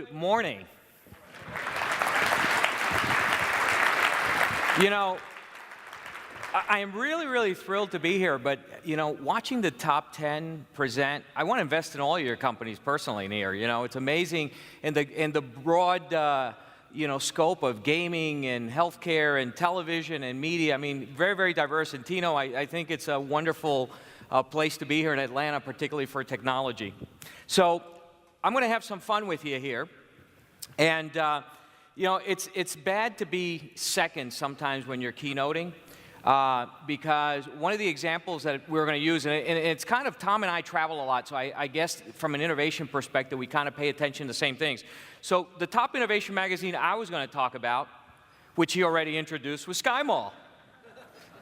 Good morning. You know, I am really thrilled to be here, but, watching the top 10 present, I want to invest in all your companies personally, Near. It's amazing in the broad, scope of gaming and healthcare and television and media. I mean, very diverse. And Tino, I think it's a wonderful place to be here in Atlanta, particularly for technology. So I'm going to have some fun with you here. And, it's bad to be second sometimes when you're keynoting. Because one of the examples that we're going to use, and it's kind of, Tom and I travel a lot, so I guess from an innovation perspective, we kind of pay attention to the same things. So the top innovation magazine I was going to talk about, which he already introduced, was SkyMall,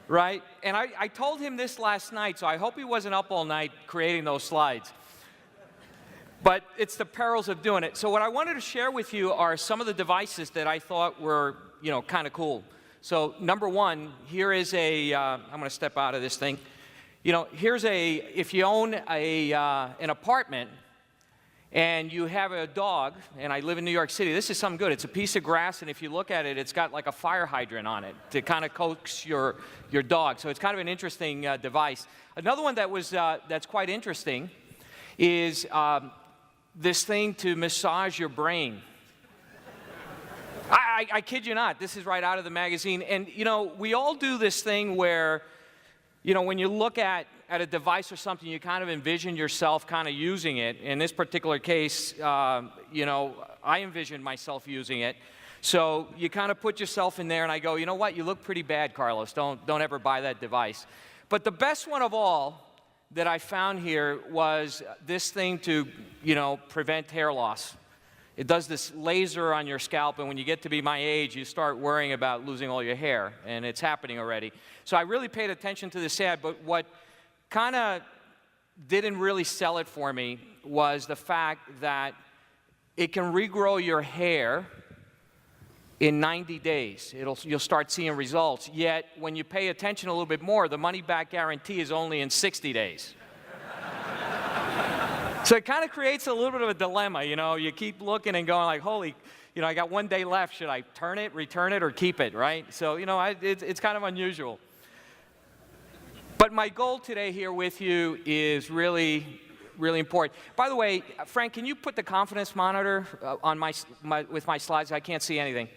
right? And I told him this last night, so I hope he wasn't up all night creating those slides. But it's the perils of doing it. So what I wanted to share with you are some of the devices that I thought were, kind of cool. So number one, here is I'm going to step out of this thing. Here's if you own an apartment and you have a dog, and I live in New York City, this is something good. It's a piece of grass, and if you look at it, it's got like a fire hydrant on it to kind of coax your dog. So it's kind of an interesting device. Another one that's quite interesting is this thing to massage your brain. I kid you not, this is right out of the magazine. And, we all do this thing where, when you look at a device or something, you kind of envision yourself kind of using it. In this particular case, I envisioned myself using it. So you kind of put yourself in there, and I go, you know what, you look pretty bad, Carlos. Don't ever buy that device. But the best one of all that I found here was this thing to, prevent hair loss. It does this laser on your scalp, and when you get to be my age, you start worrying about losing all your hair, and it's happening already. So I really paid attention to this ad, but what kind of didn't really sell it for me was the fact that it can regrow your hair in 90 days. You'll start seeing results, yet when you pay attention a little bit more, the money-back guarantee is only in 60 days. So it kind of creates a little bit of a dilemma, You keep looking and going like, holy, I got 1 day left. Should I turn it, return it, or keep it, right? So, it's kind of unusual. But my goal today here with you is really important. By the way, Frank, can you put the confidence monitor on with my slides? I can't see anything.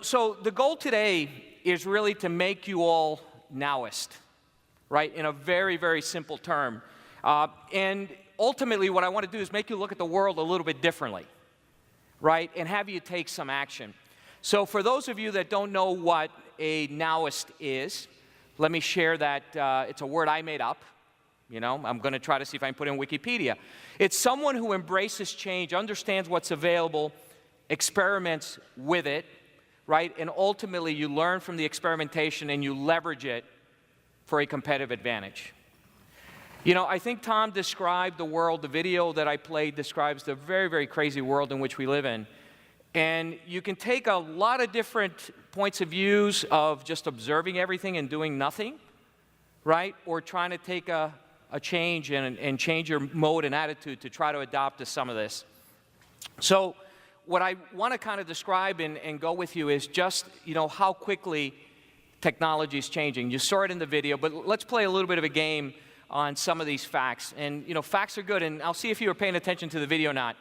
So the goal today is really to make you all nowist, right? In a very simple term. And ultimately, what I want to do is make you look at the world a little bit differently, right? And have you take some action. So for those of you that don't know what a nowist is, let me share that it's a word I made up. I'm going to try to see if I can put it in Wikipedia. It's someone who embraces change, understands what's available, experiments with it, right? And ultimately, you learn from the experimentation and you leverage it for a competitive advantage. I think Tom described the world, the video that I played describes the very crazy world in which we live in. And you can take a lot of different points of views of just observing everything and doing nothing, right? Or trying to take a change and change your mode and attitude to try to adapt to some of this. So what I want to kind of describe and go with you is just, how quickly technology is changing. You saw it in the video, but let's play a little bit of a game on some of these facts. And, facts are good, and I'll see if you were paying attention to the video or not.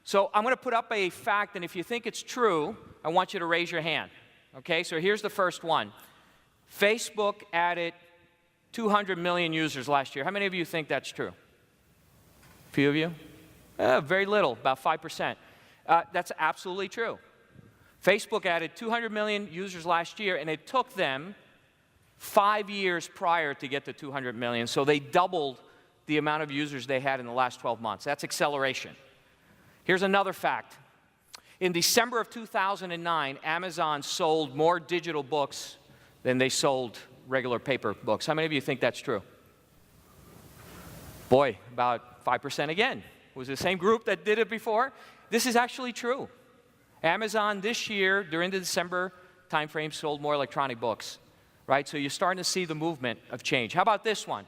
So I'm going to put up a fact, and if you think it's true, I want you to raise your hand. Okay, so here's the first one. Facebook added 200 million users last year. How many of you think that's true? A few of you? Very little, about 5%. That's absolutely true. Facebook added 200 million users last year, and it took them 5 years prior to get to 200 million. So they doubled the amount of users they had in the last 12 months. That's acceleration. Here's another fact. In December of 2009, Amazon sold more digital books than they sold regular paper books. How many of you think that's true? Boy, about 5% again. Was it the same group that did it before? This is actually true. Amazon this year, during the December timeframe, sold more electronic books. Right? So you're starting to see the movement of change. How about this one?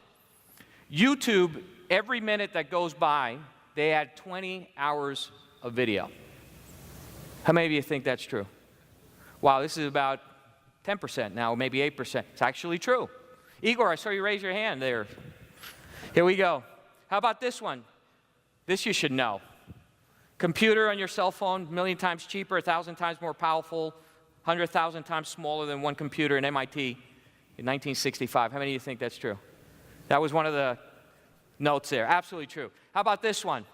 YouTube, every minute that goes by, they add 20 hours of video. How many of you think that's true? Wow, this is about 10% now, maybe 8%. It's actually true. Igor, I saw you raise your hand there. Here we go. How about this one? This you should know. Computer on your cell phone, 1,000,000 times cheaper, 1,000 times more powerful, 100,000 times smaller than one computer in MIT in 1965. How many of you think that's true? That was one of the notes there. Absolutely true. How about this one?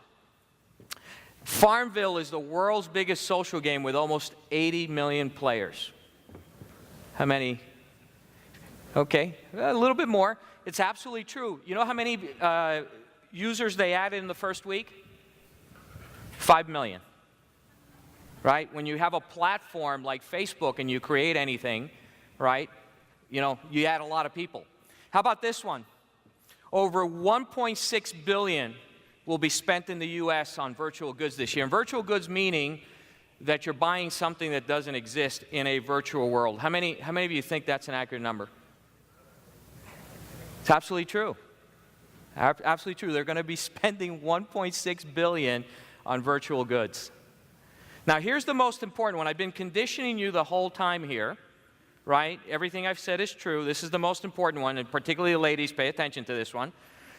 Farmville is the world's biggest social game with almost 80 million players. How many? Okay, a little bit more. It's absolutely true. You know how many users they added in the first week? 5 million. Right? When you have a platform like Facebook and you create anything, right, you know, you add a lot of people. How about this one? Over 1.6 billion will be spent in the U.S. on virtual goods this year. And virtual goods meaning that you're buying something that doesn't exist in a virtual world. How many of you think that's an accurate number? It's absolutely true. Absolutely true. They're going to be spending 1.6 billion on virtual goods. Now, here's the most important one. I've been conditioning you the whole time here, right? Everything I've said is true. This is the most important one, and particularly the ladies, pay attention to this one.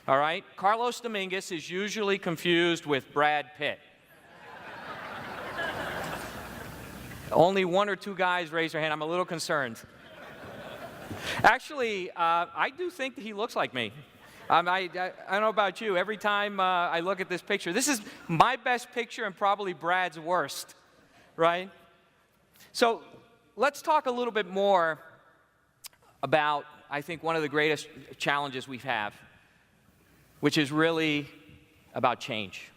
All right? Carlos Dominguez is usually confused with Brad Pitt. Only one or two guys raise their hand. I'm a little concerned. Actually, I do think that he looks like me. I don't know about you. Every time I look at this picture, this is my best picture and probably Brad's worst, right? So let's talk a little bit more about, I think, one of the greatest challenges we have, which is really about change,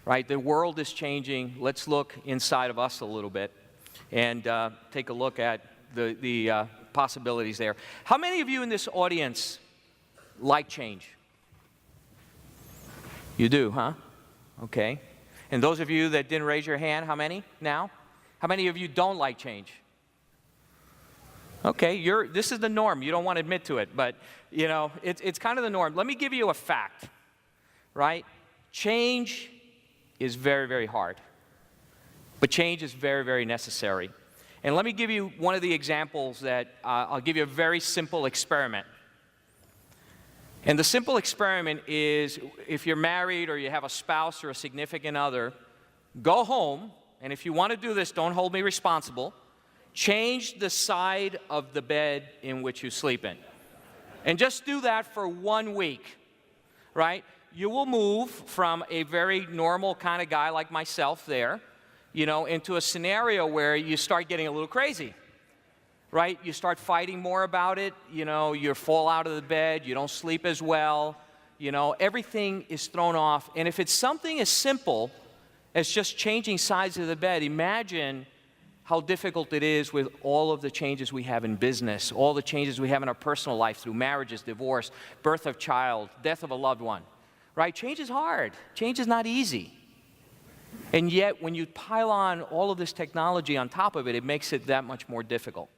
right? The world is changing. Let's look inside of us a little bit and take a look at the possibilities there. How many of you in this audience like change? You do, huh? Okay. And those of you that didn't raise your hand, how many now? How many of you don't like change? Okay, this is the norm. You don't want to admit to it, but you know, it's kind of the norm. Let me give you a fact, right? Change is very, very hard, but change is very, very necessary. And let me give you one of the examples that I'll give you a very simple experiment. And the simple experiment is, if you're married or you have a spouse or a significant other, go home, and if you want to do this, don't hold me responsible. Change the side of the bed in which you sleep in. And just do that for 1 week, right? You will move from a very normal kind of guy like myself there, you know, into a scenario where you start getting a little crazy, right? You start fighting more about it, you know, you fall out of the bed, you don't sleep as well, you know, everything is thrown off. And if it's something as simple as just changing sides of the bed, imagine how difficult it is with all of the changes we have in business, all the changes we have in our personal life through marriages, divorce, birth of child, death of a loved one, right? Change is hard. Change is not easy. And yet, when you pile on all of this technology on top of it, it makes it that much more difficult.